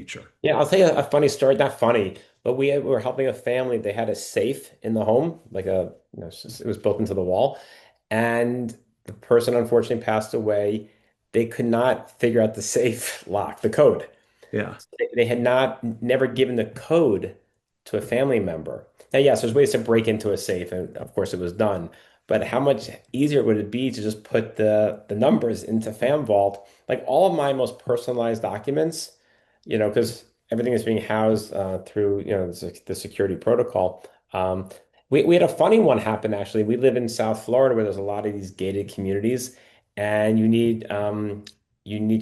future. Yeah, I'll tell you a funny story. Not funny, but we were helping a family. They had a safe in the home, like it was built into the wall, and the person unfortunately passed away. They could not figure out the safe lock, the code. Yeah. They had not never given the code to a family member. Now, yes, there's ways to break into a safe, and of course it was done. But how much easier would it be to just put the numbers into FamVault? Like all of my most personalized documents, because everything is being housed through, the security protocol. Um, we had a funny one happen actually. We live in South Florida where there's a lot of these gated communities, and you need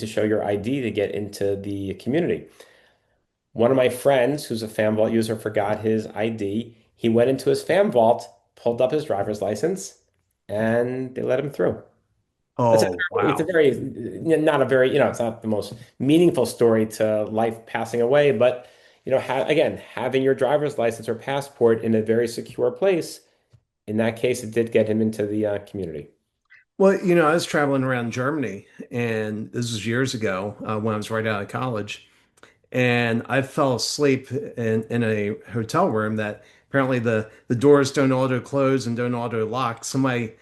to show your ID to get into the community. One of my friends, who's a FamVault user, forgot his ID. He went into his FamVault, pulled up his driver's license, and they let him through. That's a, Oh, it's a wow. very, not a very, it's not the most meaningful story to life passing away, but, ha again, having your driver's license or passport in a very secure place, in that case, it did get him into the community. Well, I was traveling around Germany, and this was years ago when I was right out of college, and I fell asleep in a hotel room that apparently the doors don't auto close and don't auto lock. Somebody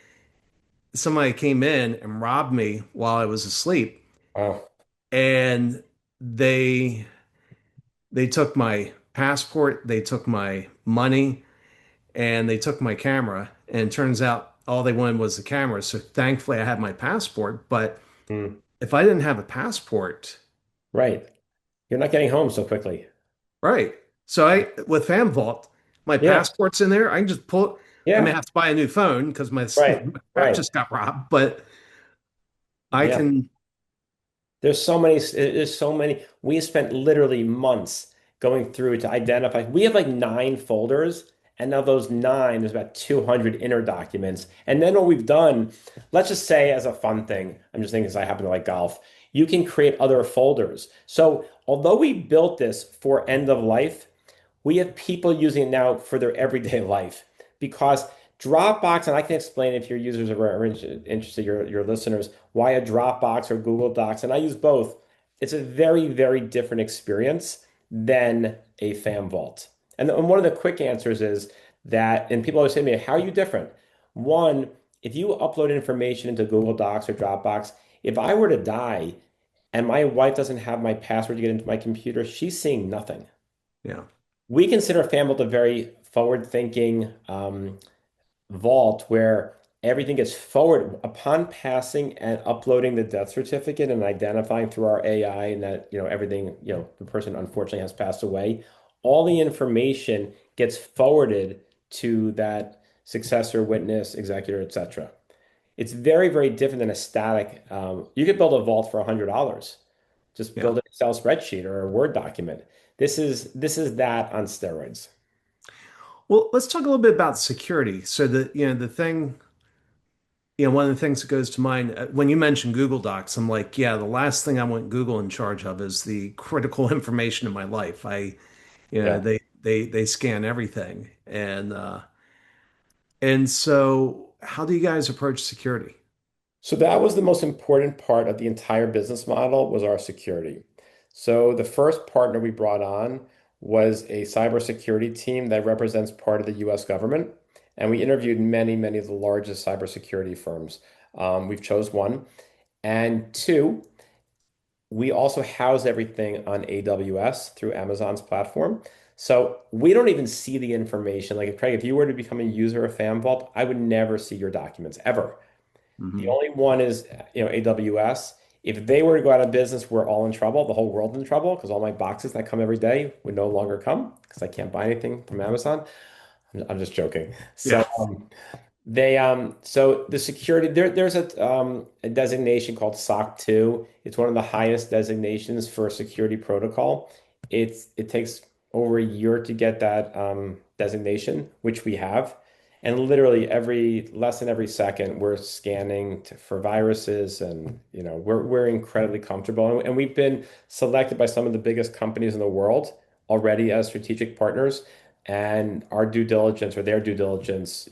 came in and robbed me while I was asleep, Wow. and they they took my passport, they took my money, and they took my camera. And it turns out all they wanted was the camera. So thankfully, I had my passport. But Mm. if I didn't have a passport, Right. You're not getting home so quickly. right? So I with FamVault, my Yeah. passport's in there. I can just pull. I may Yeah. have to buy a new phone because my Right. back Right. just got robbed, but I Yeah. can. There's so many. We spent literally months going through to identify. We have like 9 folders, and now those nine, there's about 200 inner documents. And then what we've done, let's just say as a fun thing, I'm just thinking because I happen to like golf, you can create other folders. So although we built this for end of life, we have people using it now for their everyday life because Dropbox, and I can explain if your users are interested, your listeners, why a Dropbox or Google Docs, and I use both. It's a very, very different experience than a FAM vault. And one of the quick answers is that, and people always say to me, how are you different? One, if you upload information into Google Docs or Dropbox, if I were to die and my wife doesn't have my password to get into my computer, she's seeing nothing. Yeah. We consider FanVault a very forward-thinking vault where everything gets forward upon passing and uploading the death certificate and identifying through our AI and that, everything, the person unfortunately has passed away. All the information gets forwarded to that successor, witness, executor, etc. It's very, very different than a static. You could build a vault for $100. Just Yeah. build an Excel spreadsheet or a Word document. This is that on steroids. Well, let's talk a little bit about security. So the thing, one of the things that goes to mind when you mention Google Docs, I'm like, yeah, the last thing I want Google in charge of is the critical information in my life. Yeah. They scan everything, and so how do you guys approach security? So that was the most important part of the entire business model was our security. So the first partner we brought on was a cybersecurity team that represents part of the US government. And we interviewed many, many of the largest cybersecurity firms. We've chose one. And two, we also house everything on AWS through Amazon's platform. So we don't even see the information. Like if Craig, if you were to become a user of FamVault, I would never see your documents ever. The Hmm. only one is, AWS. If they were to go out of business, we're all in trouble. The whole world's in trouble because all my boxes that come every day would no longer come because I can't buy anything from Amazon. I'm just joking. So Yeah. so the security there's a designation called SOC 2. It's one of the highest designations for a security protocol. It takes over a year to get that designation, which we have. And literally every less than every second, we're scanning for viruses, and we're incredibly comfortable. And we've been selected by some of the biggest companies in the world already as strategic partners. And our due diligence or their due diligence,